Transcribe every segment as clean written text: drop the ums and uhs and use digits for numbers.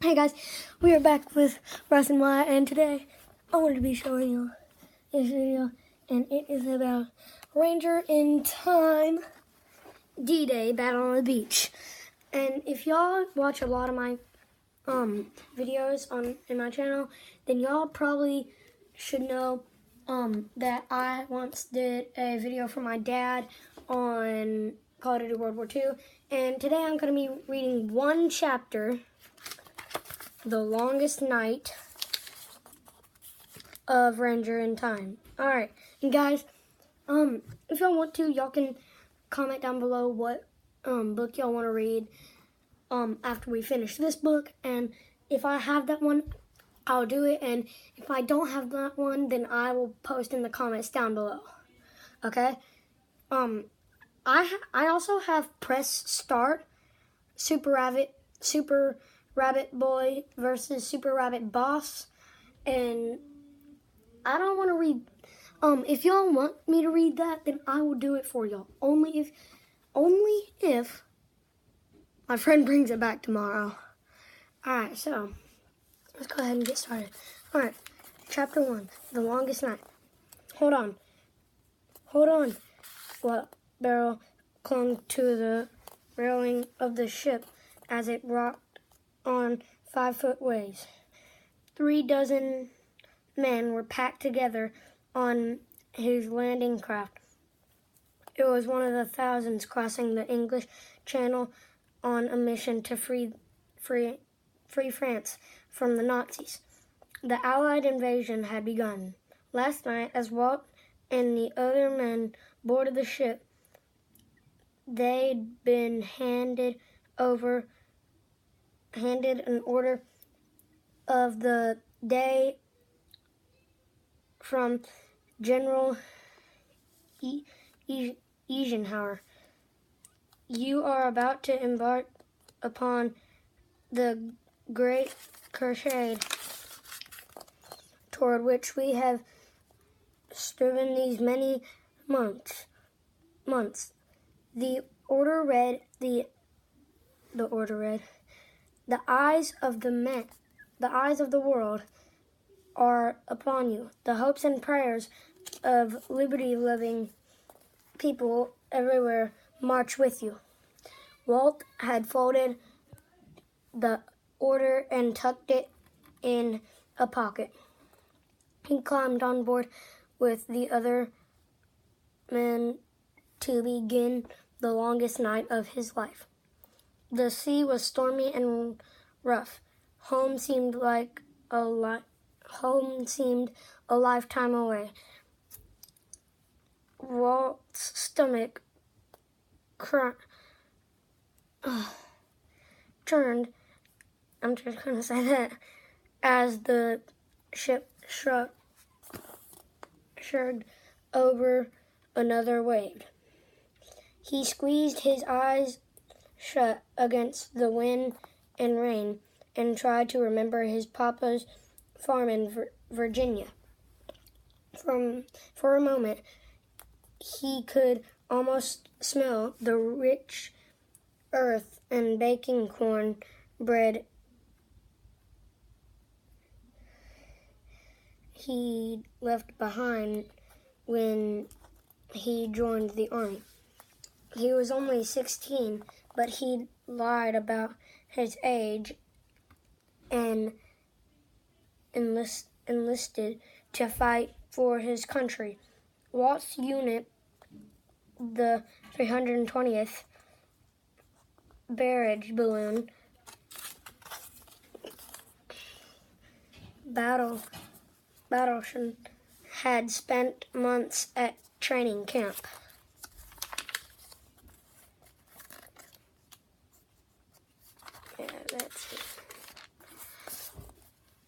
Hey guys, we are back with Russ and Wyatt, and today I wanted to be showing you this video, and it is about Ranger in Time D-Day Battle on the Beach. And if y'all watch a lot of my videos in my channel, then y'all probably should know that I once did a video for my dad on Call of Duty World War II, and today I'm going to be reading one chapter, The Longest Night of Ranger in Time. Alright, and guys, if y'all want to, y'all can comment down below what book y'all want to read after we finish this book, and if I have that one, I'll do it, and if I don't have that one, then I will post in the comments down below. Okay? I also have Press Start, Super Rabbit Boy versus Super Rabbit Boss, and I don't want to read, if y'all want me to read that, then I will do it for y'all, only if my friend brings it back tomorrow. Alright, so, let's go ahead and get started. Alright, Chapter 1, The Longest Night. Hold on. What? Barrel clung to the railing of the ship as it rocked on 5-foot waves. 36 men were packed together on his landing craft. It was one of the thousands crossing the English Channel on a mission to free France from the Nazis. The Allied invasion had begun. Last night, as Walt and the other men boarded the ship, they'd been handed an order of the day from General Eisenhower. You are about to embark upon the great crusade toward which we have striven these many months. The order read, the eyes of the world are upon you. The hopes and prayers of liberty-loving people everywhere march with you. Walt had folded the order and tucked it in a pocket. He climbed on board with the other men to begin the longest night of his life. The sea was stormy and rough. Home seemed a lifetime away. Walt's stomach churned, I'm just going to say that, as the ship shrugged over another wave. He squeezed his eyes shut against the wind and rain and tried to remember his papa's farm in Virginia. For a moment, he could almost smell the rich earth and baking corn bread he left behind when he joined the army. He was only 16, but he lied about his age and enlisted to fight for his country. Walt's unit, the 320th Barrage Balloon Battalion, had spent months at training camp.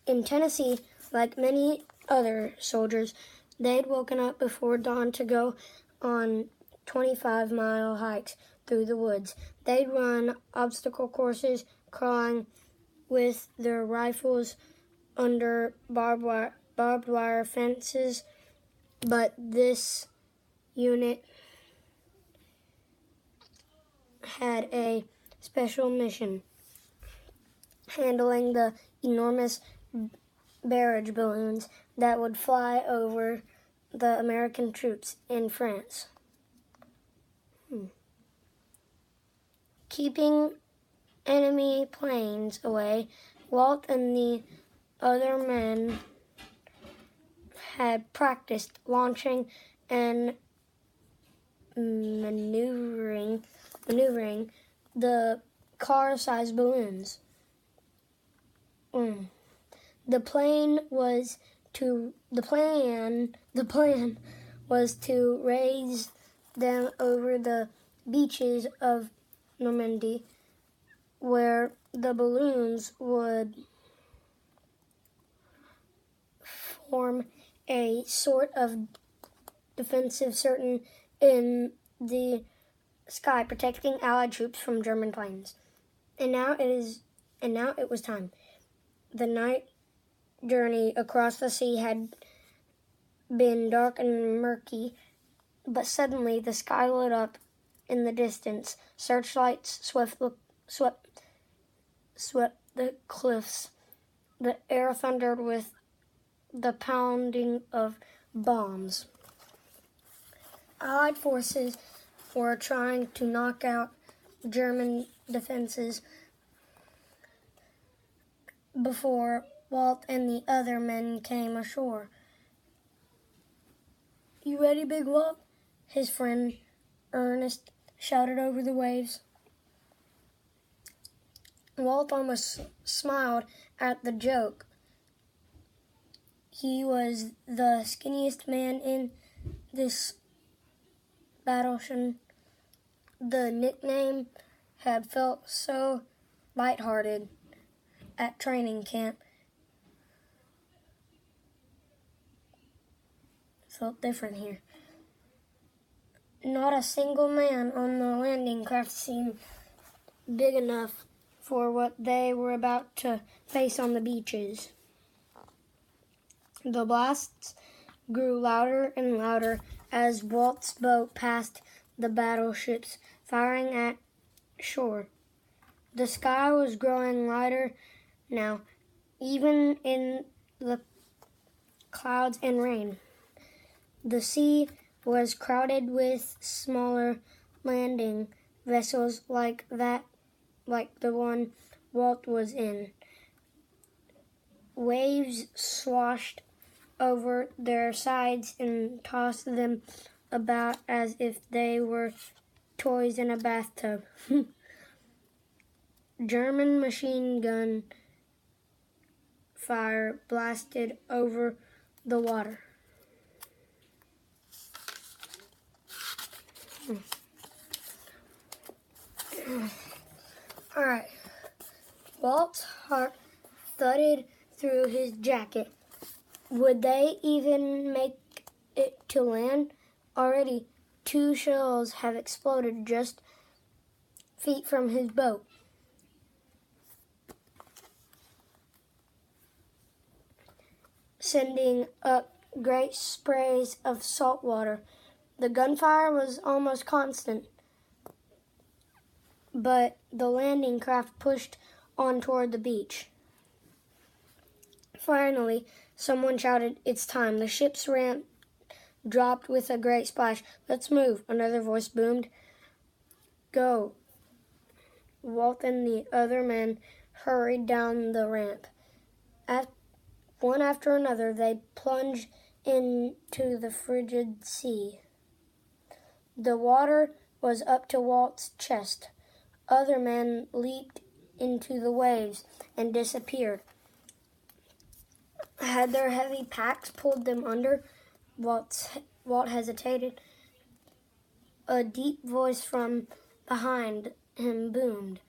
In Tennessee, like many other soldiers, they'd woken up before dawn to go on 25-mile hikes through the woods. They'd run obstacle courses, crawling with their rifles under barbed wire fences, but this unit had a special mission. handling the enormous barrage balloons that would fly over the American troops in France. Keeping enemy planes away, Walt and the other men had practiced launching and maneuvering the car-sized balloons. The plan was to raise them over the beaches of Normandy, where the balloons would form a sort of defensive circle in the sky, protecting Allied troops from German planes. And now it was time. The night journey across the sea had been dark and murky, but suddenly the sky lit up in the distance. Searchlights swept the cliffs. The air thundered with the pounding of bombs. Allied forces were trying to knock out German defenses before Walt and the other men came ashore. "You ready, Big Walt?" his friend Ernest shouted over the waves. Walt almost smiled at the joke. He was the skinniest man in this battleship. The nickname had felt so lighthearted at training camp. Felt different here. Not a single man on the landing craft seemed big enough for what they were about to face on the beaches. The blasts grew louder and louder as Walt's boat passed the battleships, firing at shore. The sky was growing lighter now, even in the clouds and rain. The sea was crowded with smaller landing vessels like the one Walt was in. Waves swashed over their sides and tossed them about as if they were toys in a bathtub. German machine gun fire blasted over the water. All right. Walt's heart thudded through his jacket. Would they even make it to land? Already 2 shells have exploded just feet from his boat. Sending up great sprays of salt water. The gunfire was almost constant, but the landing craft pushed on toward the beach. Finally, someone shouted, "It's time." The ship's ramp dropped with a great splash. "Let's move," another voice boomed. "Go." Walt and the other men hurried down the ramp. One after another, they plunged into the frigid sea. The water was up to Walt's chest. Other men leaped into the waves and disappeared. Had their heavy packs pulled them under? Walt hesitated. A deep voice from behind him boomed.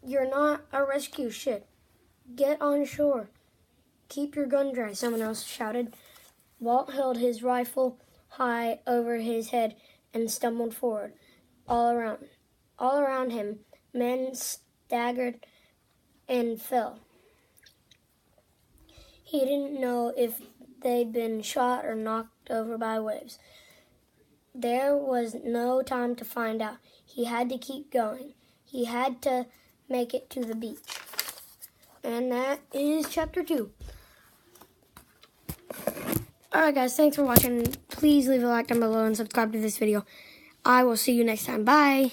"You're not a rescue ship. Get on shore. Keep your gun dry," someone else shouted. Walt held his rifle high over his head and stumbled forward. All around him, men staggered and fell. He didn't know if they'd been shot or knocked over by waves. There was no time to find out. He had to keep going. He had to make it to the beach. And that is chapter 2. Alright guys, thanks for watching. Please leave a like down below and subscribe to this video. I will see you next time. Bye.